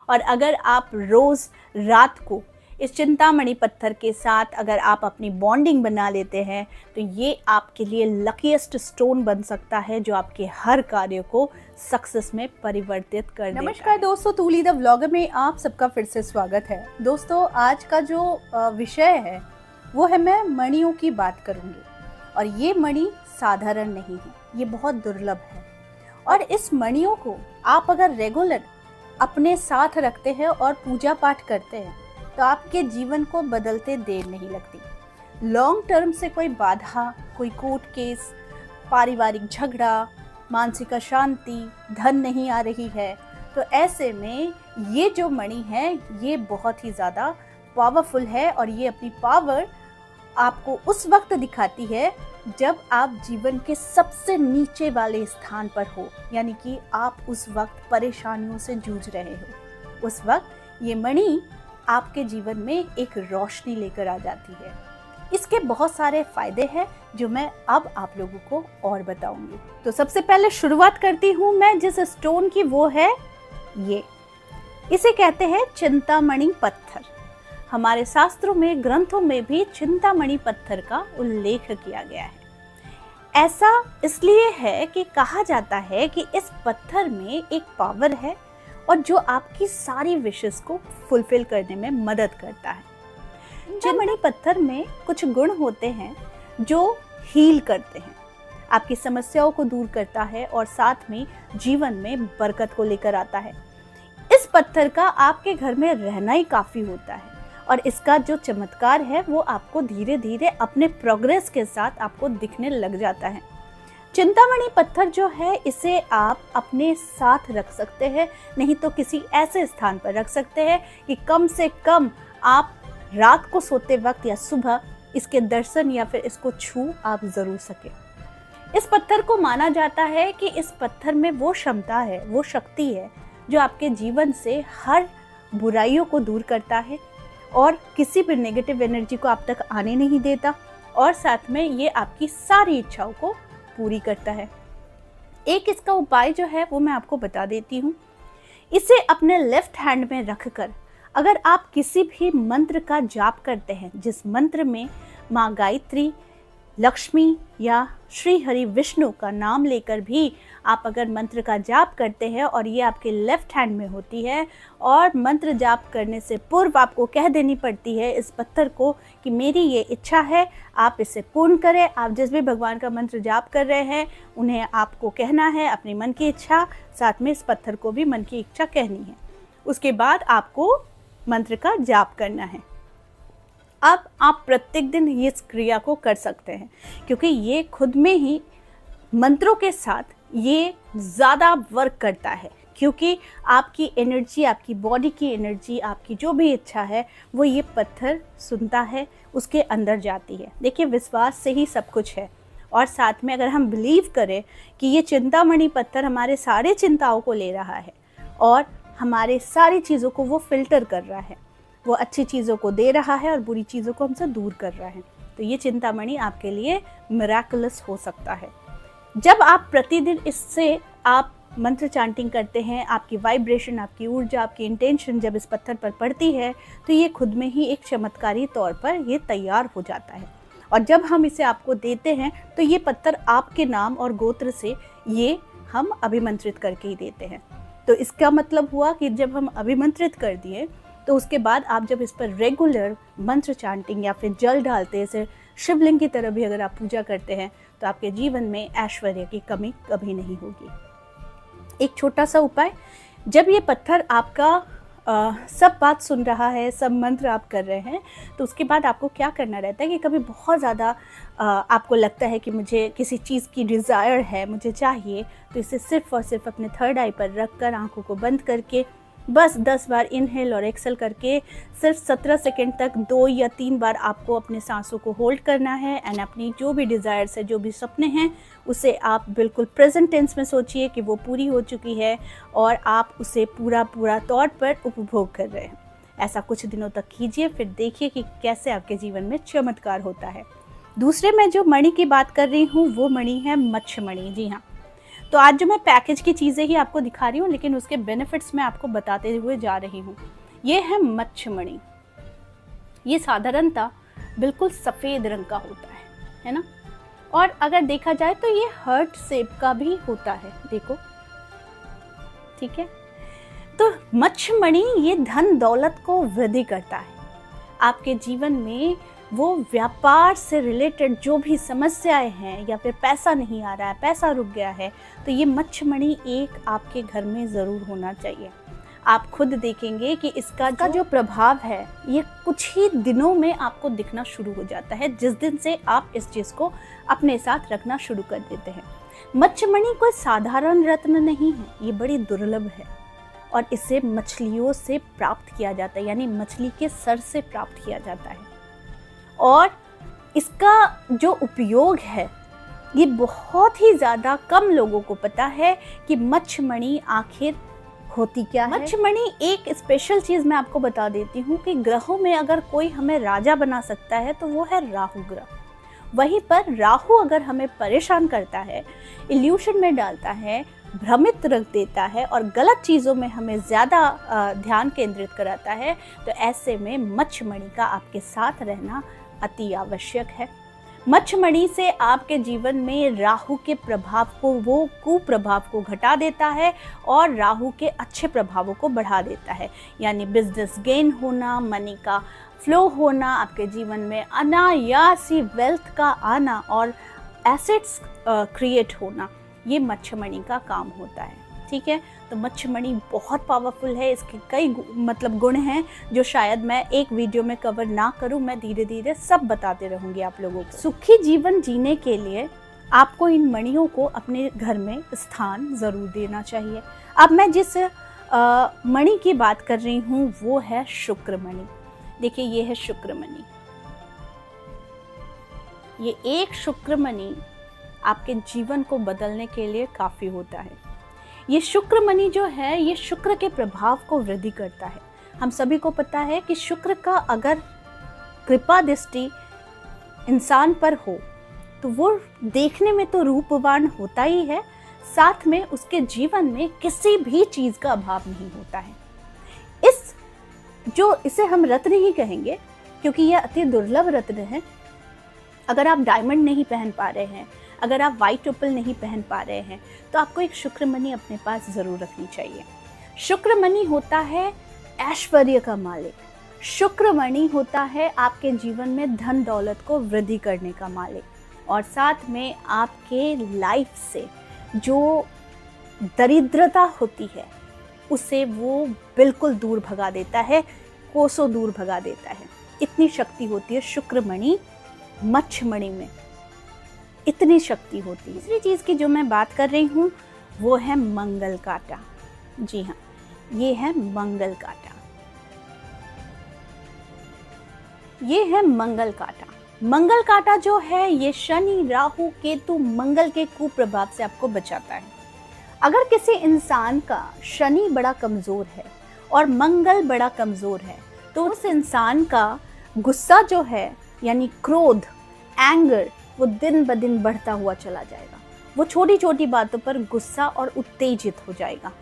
और अगर आप रोज़ रात को इस चिंतामणि पत्थर के साथ अगर आप अपनी बॉन्डिंग बना लेते हैं तो ये आपके लिए लकीएस्ट स्टोन बन सकता है जो आपके हर कार्य को सक्सेस में परिवर्तित कर देगा। नमस्कार दोस्तों, तूली द व्लॉगर में आप सबका फिर से स्वागत है। दोस्तों, आज का जो विषय है वो है, मैं मणियों की बात करूंगी। और ये मणि साधारण नहीं है, ये बहुत दुर्लभ है। और इस मणियों को आप अगर रेगुलर अपने साथ रखते हैं और पूजा पाठ करते हैं तो आपके जीवन को बदलते देर नहीं लगती। लॉन्ग टर्म से कोई बाधा, कोई कोर्ट केस, पारिवारिक झगड़ा, मानसिक अशांति, धन नहीं आ रही है, तो ऐसे में ये जो मणि है ये बहुत ही ज़्यादा पावरफुल है। और ये अपनी पावर आपको उस वक्त दिखाती है जब आप जीवन के सबसे नीचे वाले स्थान पर हो, यानी कि आप उस वक्त परेशानियों से जूझ रहे हो। उस वक्त ये मणि आपके जीवन में एक रोशनी लेकर आ जाती है। इसके बहुत सारे फायदे हैं जो मैं अब आप लोगों को और बताऊंगी। तो सबसे पहले शुरुआत करती हूँ मैं जिस स्टोन की, वो है ये। इसे कहते हैं चिंतामणि पत्थर। हमारे शास्त्रों में, ग्रंथों में भी चिंतामणि पत्थर का उल्लेख किया गया है। ऐसा इसलिए है कि कहा जाता है कि इस पत्थर में एक पावर है और जो आपकी सारी विशेस को फुलफिल करने में मदद करता है। चिंतामणि पत्थर में कुछ गुण होते हैं जो हील करते हैं, आपकी समस्याओं को दूर करता है और साथ में जीवन में बरकत को लेकर आता है। इस पत्थर का आपके घर में रहना ही काफ़ी होता है और इसका जो चमत्कार है वो आपको धीरे धीरे अपने प्रोग्रेस के साथ आपको दिखने लग जाता है। चिंतामणि पत्थर जो है इसे आप अपने साथ रख सकते हैं, नहीं तो किसी ऐसे स्थान पर रख सकते हैं कि कम से कम आप रात को सोते वक्त या सुबह इसके दर्शन या फिर इसको छू आप जरूर सके। इस पत्थर को माना जाता है कि इस पत्थर में वो क्षमता है, वो शक्ति है जो आपके जीवन से हर बुराइयों को दूर करता है और किसी भी नेगेटिव एनर्जी को आप तक आने नहीं देता और साथ में ये आपकी सारी इच्छाओं को पूरी करता है। एक इसका उपाय जो है वो मैं आपको बता देती हूँ। इसे अपने लेफ्ट हैंड में रखकर अगर आप किसी भी मंत्र का जाप करते हैं, जिस मंत्र में माँ गायत्री, लक्ष्मी या श्री हरि विष्णु का नाम लेकर भी आप अगर मंत्र का जाप करते हैं और ये आपके लेफ्ट हैंड में होती है और मंत्र जाप करने से पूर्व आपको कह देनी पड़ती है इस पत्थर को कि मेरी ये इच्छा है, आप इसे पूर्ण करें। आप जिस भी भगवान का मंत्र जाप कर रहे हैं उन्हें आपको कहना है अपने मन की इच्छा, साथ में इस पत्थर को भी मन की इच्छा कहनी है। उसके बाद आपको मंत्र का जाप करना है। अब आप प्रत्येक दिन ये इस क्रिया को कर सकते हैं क्योंकि ये खुद में ही मंत्रों के साथ ये ज़्यादा वर्क करता है, क्योंकि आपकी एनर्जी, आपकी बॉडी की एनर्जी, आपकी जो भी इच्छा है वो ये पत्थर सुनता है, उसके अंदर जाती है। देखिए, विश्वास से ही सब कुछ है और साथ में अगर हम बिलीव करें कि ये चिंतामणि पत्थर हमारे सारे चिंताओं को ले रहा है और हमारे सारी चीज़ों को वो फिल्टर कर रहा है, वो अच्छी चीज़ों को दे रहा है और बुरी चीज़ों को हमसे दूर कर रहा है, तो ये चिंतामणि आपके लिए मिरेकलस हो सकता है। जब आप प्रतिदिन इससे आप मंत्र चांटिंग करते हैं, आपकी वाइब्रेशन, आपकी ऊर्जा, आपकी इंटेंशन जब इस पत्थर पर पड़ती है तो ये खुद में ही एक चमत्कारी तौर पर ये तैयार हो जाता है। और जब हम इसे आपको देते हैं तो ये पत्थर आपके नाम और गोत्र से ये हम अभिमंत्रित करके ही देते हैं। तो इसका मतलब हुआ कि जब हम अभिमंत्रित कर दिए तो उसके बाद आप जब इस पर रेगुलर मंत्र चांटिंग या फिर जल डालते, इसे शिवलिंग की तरह भी अगर आप पूजा करते हैं तो आपके जीवन में ऐश्वर्य की कमी कभी नहीं होगी। एक छोटा सा उपाय, जब ये पत्थर आपका सब बात सुन रहा है, सब मंत्र आप कर रहे हैं, तो उसके बाद आपको क्या करना रहता है कि कभी बहुत ज़्यादा आपको लगता है कि मुझे किसी चीज़ की डिज़ायर है, मुझे चाहिए, तो इसे सिर्फ़ और सिर्फ अपने थर्ड आई पर रख कर आँखों को बंद करके बस 10 बार इनहेल और एक्सेल करके सिर्फ 17 सेकंड तक 2 या 3 बार आपको अपने सांसों को होल्ड करना है एंड अपनी जो भी डिज़ायर्स है, जो भी सपने हैं, उसे आप बिल्कुल प्रेजेंट टेंस में सोचिए कि वो पूरी हो चुकी है और आप उसे पूरा तौर पर उपभोग कर रहे हैं। ऐसा कुछ दिनों तक कीजिए, फिर देखिए कि कैसे आपके जीवन में चमत्कार होता है। दूसरे मैं जो मणि की बात कर रही हूँ वो मणि है मत्स्य मणि। जी हाँ, तो आज जो मैं पैकेज की चीज़ें ही आपको दिखा रही हूँ, लेकिन उसके बेनिफिट्स मैं आपको बताते हुए जा रही हूँ। ये है मच्छमणि। ये साधारणतः बिल्कुल सफ़ेद रंग का होता है ना। और अगर देखा जाए तो ये हार्ट शेप का भी होता है, देखो, ठीक है। तो मच्छमणि ये धन दौलत को वृद्धि करता है। आपके जीवन में वो व्यापार से रिलेटेड जो भी समस्याएं हैं, या फिर पैसा नहीं आ रहा है, पैसा रुक गया है, तो ये मच्छमणि एक आपके घर में ज़रूर होना चाहिए। आप खुद देखेंगे कि इसका जो प्रभाव है ये कुछ ही दिनों में आपको दिखना शुरू हो जाता है, जिस दिन से आप इस चीज़ को अपने साथ रखना शुरू कर देते हैं। मच्छमणि कोई साधारण रत्न नहीं है, ये बड़ी दुर्लभ है और इसे मछलियों से प्राप्त किया जाता है, यानी मछली के सर से प्राप्त किया जाता है। और इसका जो उपयोग है ये बहुत ही ज़्यादा कम लोगों को पता है कि मच्छमणि आखिर होती क्या है। मच्छमणि एक स्पेशल चीज़ मैं आपको बता देती हूँ कि ग्रहों में अगर कोई हमें राजा बना सकता है तो वो है राहु ग्रह। वहीं पर राहु अगर हमें परेशान करता है, इल्यूशन में डालता है, भ्रमित रख देता है और गलत चीज़ों में हमें ज़्यादा ध्यान केंद्रित कराता है, तो ऐसे में मच्छमणि का आपके साथ रहना अति आवश्यक है। मच्छमणि से आपके जीवन में राहु के प्रभाव को, वो कुप्रभाव को घटा देता है और राहु के अच्छे प्रभावों को बढ़ा देता है, यानी बिजनेस गेन होना, मनी का फ्लो होना, आपके जीवन में अनायास ही वेल्थ का आना और एसेट्स क्रिएट होना, ये मच्छमणि का काम होता है, ठीक है। तो मच्छमणि बहुत पावरफुल है। इसके कई गुण हैं जो शायद मैं एक वीडियो में कवर ना करूं, मैं धीरे धीरे सब बताते रहूंगी आप लोगों को। सुखी जीवन जीने के लिए आपको इन मणियों को अपने घर में स्थान ज़रूर देना चाहिए। अब मैं जिस मणि की बात कर रही हूँ वो है शुक्रमणि। देखिए, ये है शुक्रमणि। ये एक शुक्रमणि आपके जीवन को बदलने के लिए काफ़ी होता है। ये शुक्रमणि जो है ये शुक्र के प्रभाव को वृद्धि करता है। हम सभी को पता है कि शुक्र का अगर कृपा दृष्टि इंसान पर हो तो वो देखने में तो रूपवान होता ही है, साथ में उसके जीवन में किसी भी चीज़ का अभाव नहीं होता है। इसे हम रत्न ही कहेंगे क्योंकि यह अति दुर्लभ रत्न है। अगर आप डायमंड नहीं पहन पा रहे हैं, अगर आप वाइट ओपल नहीं पहन पा रहे हैं, तो आपको एक शुक्रमणि अपने पास ज़रूर रखनी चाहिए। शुक्रमणि होता है ऐश्वर्य का मालिक। शुक्रमणि होता है आपके जीवन में धन दौलत को वृद्धि करने का मालिक, और साथ में आपके लाइफ से जो दरिद्रता होती है उसे वो बिल्कुल दूर भगा देता है, कोसों दूर भगा देता है। इतनी शक्ति होती है शुक्रमणि, मच्छमणि में इतनी शक्ति होती है। दूसरी चीज़ की जो मैं बात कर रही हूँ वो है मंगल कांटा। जी हाँ, ये है मंगल कांटा। ये है मंगल कांटा। मंगल कांटा जो है ये शनि, राहु, केतु, मंगल के कुप्रभाव से आपको बचाता है। अगर किसी इंसान का शनि बड़ा कमज़ोर है और मंगल बड़ा कमज़ोर है तो उस इंसान का गुस्सा जो है, यानी क्रोध, एंगर, वो दिन ब दिन बढ़ता हुआ चला जाएगा। वो छोटी छोटी बातों पर गुस्सा और उत्तेजित हो जाएगा।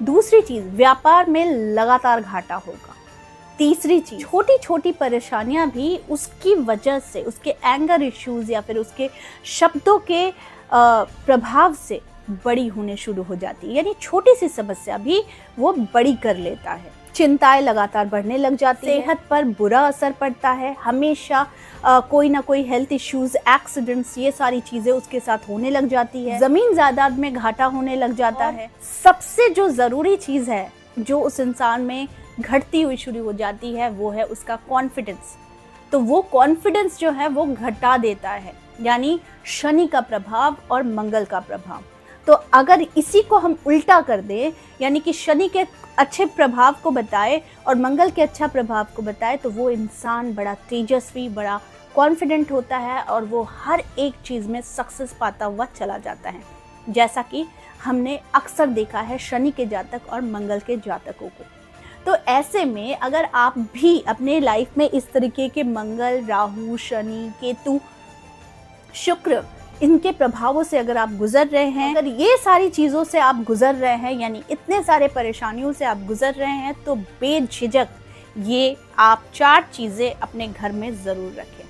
दूसरी चीज़, व्यापार में लगातार घाटा होगा। तीसरी चीज़, छोटी छोटी परेशानियां भी उसकी वजह से, उसके एंगर इश्यूज या फिर उसके शब्दों के प्रभाव से बड़ी होने शुरू हो जाती है, यानी छोटी सी समस्या भी वो बड़ी कर लेता है। चिंताएं लगातार बढ़ने लग जाती है, सेहत पर बुरा असर पड़ता है, हमेशा कोई ना कोई हेल्थ इश्यूज, एक्सीडेंट्स, ये सारी चीज़ें उसके साथ होने लग जाती है। ज़मीन जायदाद में घाटा होने लग जाता है। सबसे जो ज़रूरी चीज़ है जो उस इंसान में घटती हुई शुरू हो जाती है वो है उसका कॉन्फिडेंस। तो वो कॉन्फिडेंस जो है वो घटा देता है, यानी शनि का प्रभाव और मंगल का प्रभाव। तो अगर इसी को हम उल्टा कर दें, यानी कि शनि के अच्छे प्रभाव को बताए और मंगल के अच्छा प्रभाव को बताए, तो वो इंसान बड़ा तेजस्वी, बड़ा कॉन्फिडेंट होता है और वो हर एक चीज़ में सक्सेस पाता हुआ चला जाता है, जैसा कि हमने अक्सर देखा है शनि के जातक और मंगल के जातकों को। तो ऐसे में अगर आप भी अपने लाइफ में इस तरीके के मंगल, राहु, शनि, केतु, शुक्र, इनके प्रभावों से अगर आप गुजर रहे हैं, अगर ये सारी चीज़ों से आप गुजर रहे हैं, यानी इतने सारे परेशानियों से आप गुजर रहे हैं, तो बेझिझक ये आप 4 चीज़ें अपने घर में ज़रूर रखें।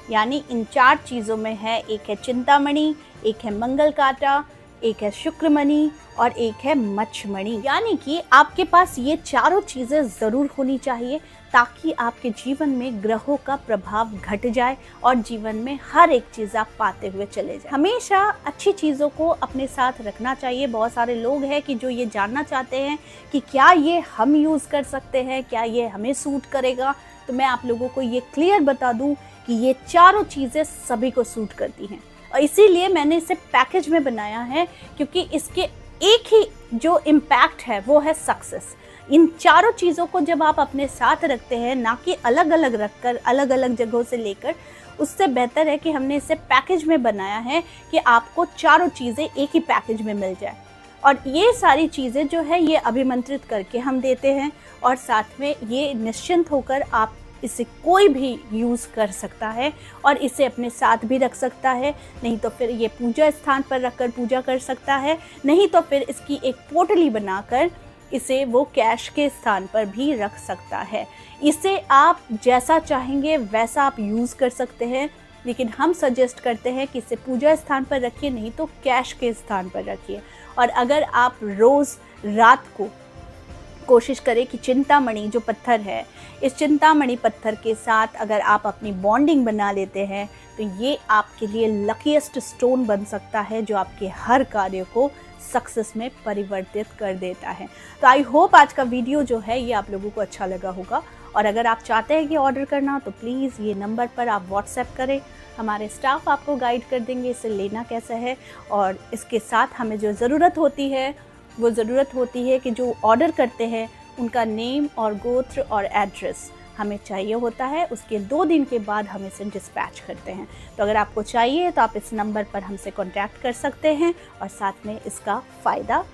यानी इन 4 चीज़ों में है, एक है चिंतामणि, एक है मंगल कांटा, एक है शुक्रमणि और एक है मच्छमणि। यानी कि आपके पास ये चारों चीज़ें ज़रूर होनी चाहिए ताकि आपके जीवन में ग्रहों का प्रभाव घट जाए और जीवन में हर एक चीज़ आप पाते हुए चले जाए। हमेशा अच्छी चीज़ों को अपने साथ रखना चाहिए। बहुत सारे लोग हैं कि जो ये जानना चाहते हैं कि क्या ये हम यूज़ कर सकते हैं, क्या ये हमें सूट करेगा। तो मैं आप लोगों को ये क्लियर बता दूँ कि ये चारों चीज़ें सभी को सूट करती हैं और इसीलिए मैंने इसे पैकेज में बनाया है, क्योंकि इसके एक ही जो इम्पैक्ट है वो है सक्सेस। इन चारों चीज़ों को जब आप अपने साथ रखते हैं, ना कि अलग अलग रखकर अलग अलग जगहों से लेकर, उससे बेहतर है कि हमने इसे पैकेज में बनाया है कि आपको चारों चीज़ें एक ही पैकेज में मिल जाए। और ये सारी चीज़ें जो है ये अभिमंत्रित करके हम देते हैं और साथ में ये निश्चिंत होकर आप इसे कोई भी यूज़ कर सकता है और इसे अपने साथ भी रख सकता है। नहीं तो फिर ये पूजा स्थान पर रखकर पूजा कर सकता है, नहीं तो फिर इसकी एक पोटली बनाकर इसे वो कैश के स्थान पर भी रख सकता है। इसे आप जैसा चाहेंगे वैसा आप यूज़ कर सकते हैं, लेकिन हम सजेस्ट करते हैं कि इसे पूजा स्थान पर रखिए, नहीं तो कैश के स्थान पर रखिए। और अगर आप रोज़ रात को कोशिश करें कि चिंतामणि जो पत्थर है, इस चिंतामणि पत्थर के साथ अगर आप अपनी बॉन्डिंग बना लेते हैं, तो ये आपके लिए लकीएस्ट स्टोन बन सकता है जो आपके हर कार्य को सक्सेस में परिवर्तित कर देता है। तो आई होप आज का वीडियो जो है ये आप लोगों को अच्छा लगा होगा। और अगर आप चाहते हैं कि ऑर्डर करना, तो प्लीज़ ये नंबर पर आप व्हाट्सएप करें, हमारे स्टाफ आपको गाइड कर देंगे इसे लेना कैसा है। और इसके साथ हमें जो ज़रूरत होती है वो ज़रूरत होती है कि जो ऑर्डर करते हैं उनका नेम और गोत्र और एड्रेस हमें चाहिए होता है। उसके 2 दिन के बाद हम इसे डिस्पैच करते हैं। तो अगर आपको चाहिए तो आप इस नंबर पर हमसे कांटेक्ट कर सकते हैं और साथ में इसका फ़ायदा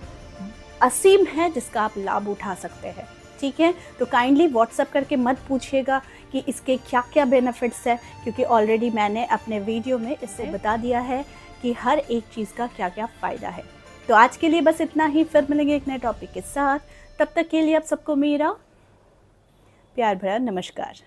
असीम है जिसका आप लाभ उठा सकते हैं। ठीक है, तो काइंडली व्हाट्सएप करके मत पूछिएगा कि इसके क्या क्या बेनिफिट्स है, क्योंकि ऑलरेडी मैंने अपने वीडियो में इससे बता दिया है कि हर एक चीज़ का क्या क्या फ़ायदा है। तो आज के लिए बस इतना ही, फिर मिलेंगे एक नए टॉपिक के साथ। तब तक के लिए आप सबको मेरा प्यार भरा नमस्कार।